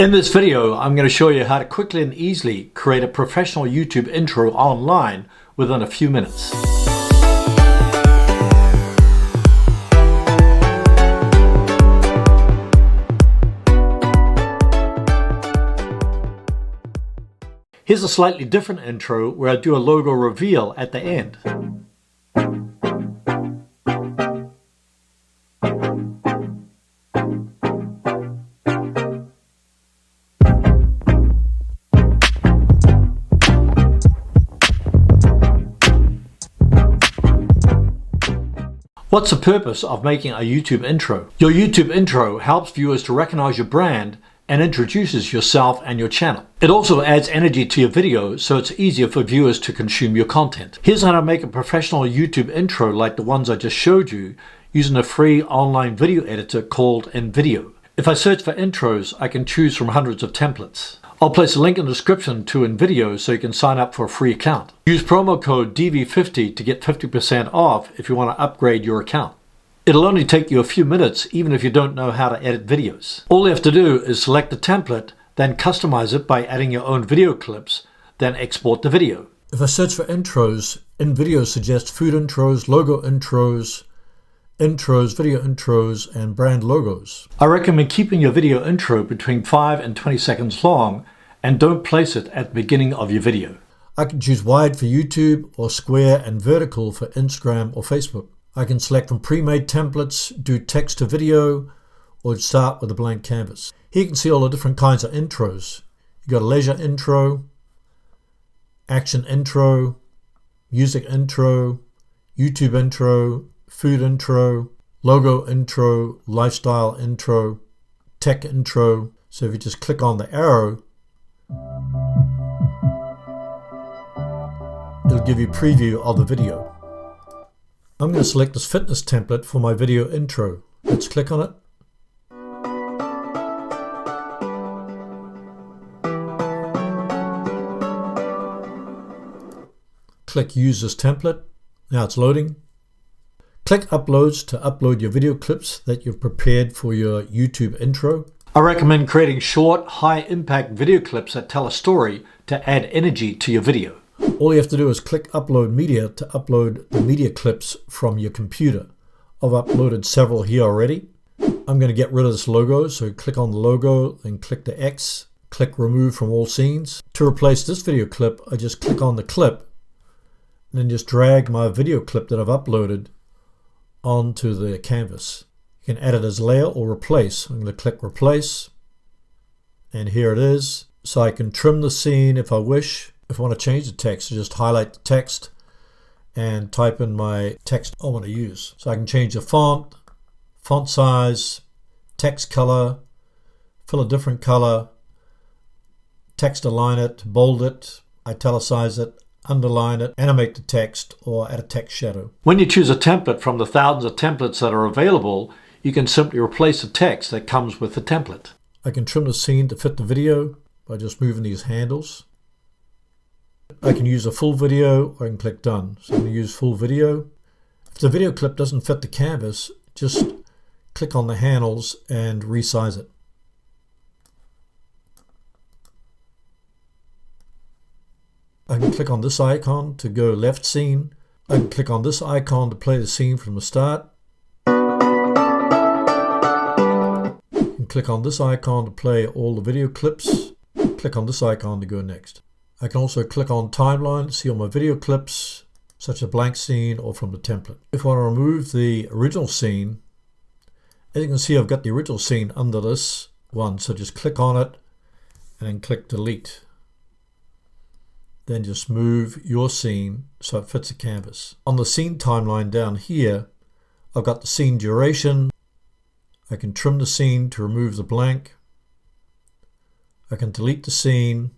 In this video, I'm going to show you how to quickly and easily create a professional YouTube intro online within a few minutes. Here's a slightly different intro where I do a logo reveal at the end. What's the purpose of making a YouTube intro? Your YouTube intro helps viewers to recognize your brand and introduces yourself and your channel. It also adds energy to your video, so it's easier for viewers to consume your content. Here's how to make a professional YouTube intro like the ones I just showed you using a free online video editor called InVideo. If I search for intros, I can choose from hundreds of templates. I'll place a link in the description to InVideo so you can sign up for a free account. Use promo code DV50 to get 50% off if you want to upgrade your account. It'll only take you a few minutes even if you don't know how to edit videos. All you have to do is select the template, then customize it by adding your own video clips, then export the video. If I search for intros, InVideo suggests food intros, logo intros, video intros, and brand logos. I recommend keeping your video intro between 5 and 20 seconds long and don't place it at the beginning of your video. I can choose wide for YouTube or square and vertical for Instagram or Facebook. I can select from pre-made templates, do text to video, or start with a blank canvas. Here you can see all the different kinds of intros. You've got a leisure intro, action intro, music intro, YouTube intro, food intro, logo intro, lifestyle intro, tech intro. So if you just click on the arrow, it'll give you a preview of the video. I'm going to select this fitness template for my video intro. Let's click on it. Click Use this template. Now it's loading. Click Uploads to upload your video clips that you've prepared for your YouTube intro. I recommend creating short, high-impact video clips that tell a story to add energy to your video. All you have to do is click Upload Media to upload the media clips from your computer. I've uploaded several here already. I'm going to get rid of this logo, so click on the logo and click the X. Click Remove from all scenes. To replace this video clip, I just click on the clip and then just drag my video clip that I've uploaded onto the canvas. You can add it as layer or replace. I'm going to click Replace, and here it is. So I can trim the scene if I wish. If I want to change the text, I just highlight the text and type in my text I want to use. So I can change the font size, text color, fill a different color, text align it, bold it, italicize it, underline it, animate the text, or add a text shadow. When you choose a template from the thousands of templates that are available, you can simply replace the text that comes with the template. I can trim the scene to fit the video by just moving these handles. I can use a full video, or I can click Done. So I'm going to use full video. If the video clip doesn't fit the canvas, just click on the handles and resize it. I can click on this icon to go left scene. I can click on this icon to play the scene from the start. I can click on this icon to play all the video clips. Click on this icon to go next. I can also click on Timeline to see all my video clips, such as a blank scene or from the template. If I want to remove the original scene, as you can see, I've got the original scene under this one. So just click on it and then click Delete. Then just move your scene so it fits the canvas. On the scene timeline down here, I've got the scene duration. I can trim the scene to remove the blank. I can delete the scene,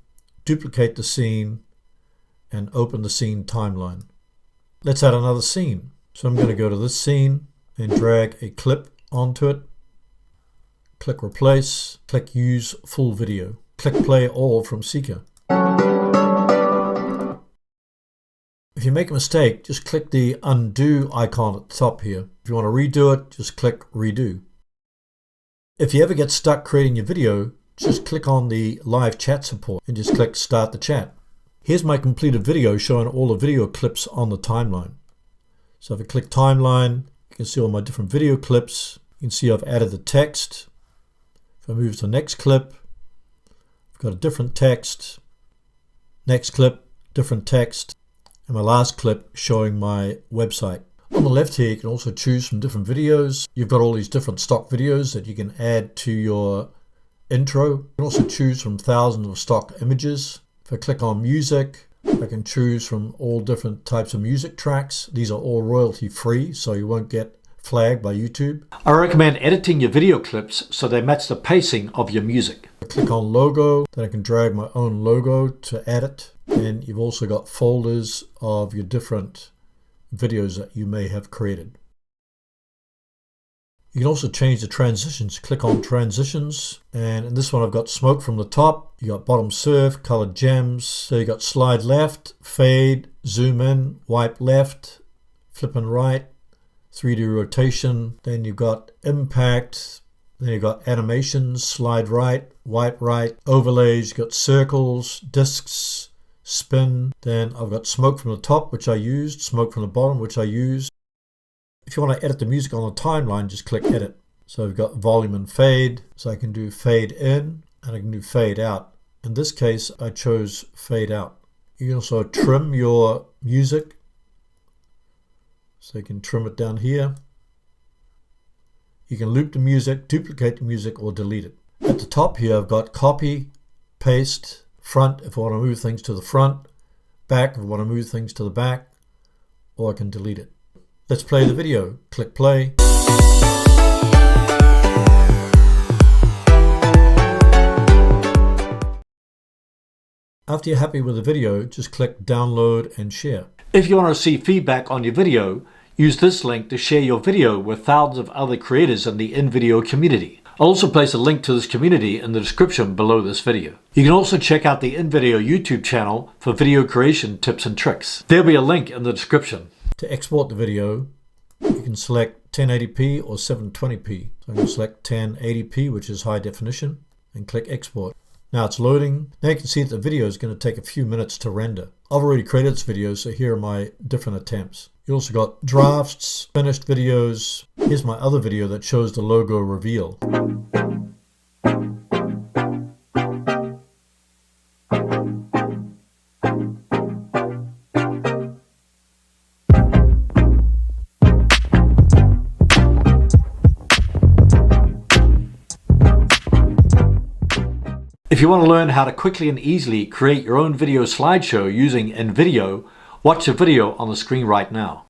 duplicate the scene, and open the scene timeline. Let's add another scene. So I'm going to go to this scene and drag a clip onto it. Click Replace, click Use Full Video. Click Play All from Seeker. If you make a mistake, just click the undo icon at the top here. If you want to redo it, just click Redo. If you ever get stuck creating your video, just click on the live chat support and just click Start the Chat. Here's my completed video showing all the video clips on the timeline. So if I click Timeline, you can see all my different video clips. You can see I've added the text. If I move to the next clip, I've got a different text. Next clip, different text. And my last clip showing my website. On the left here, you can also choose from different videos. You've got all these different stock videos that you can add to your intro. You can also choose from thousands of stock images. If I click on music, I can choose from all different types of music tracks. These are all royalty free, so you won't get flagged by YouTube. I recommend editing your video clips so they match the pacing of your music. I click on logo, then I can drag my own logo to edit. And you've also got folders of your different videos that you may have created. You can also change the transitions. Click on transitions, and in this one I've got smoke from the top, you got bottom surf, colored gems, so you got slide left, fade, zoom in, wipe left, flip and right, 3D rotation, then you've got impact, then you've got animations, slide right, wipe right, overlays, you've got circles, discs, spin, then I've got smoke from the top, which I used, smoke from the bottom, which I used. If you want to edit the music on the timeline, just click edit. So I've got volume and fade, so I can do fade in and I can do fade out. In this case, I chose fade out. You can also trim your music. So you can trim it down here. You can loop the music, duplicate the music, or delete it. At the top here, I've got copy, paste, front if I want to move things to the front, back if I want to move things to the back, or I can delete it. Let's play the video. Click play. After you're happy with the video, just click download and share. If you want to receive feedback on your video, use this link to share your video with thousands of other creators in the InVideo community. I'll also place a link to this community in the description below this video. You can also check out the InVideo YouTube channel for video creation tips and tricks. There'll be a link in the description. To export the video, you can select 1080p or 720p. So I'm going to select 1080p, which is high definition, and click export. Now it's loading. Now you can see that the video is going to take a few minutes to render. I've already created this video, so here are my different attempts. You also got drafts, finished videos. Here's my other video that shows the logo reveal. If you want to learn how to quickly and easily create your own video slideshow using InVideo, watch the video on the screen right now.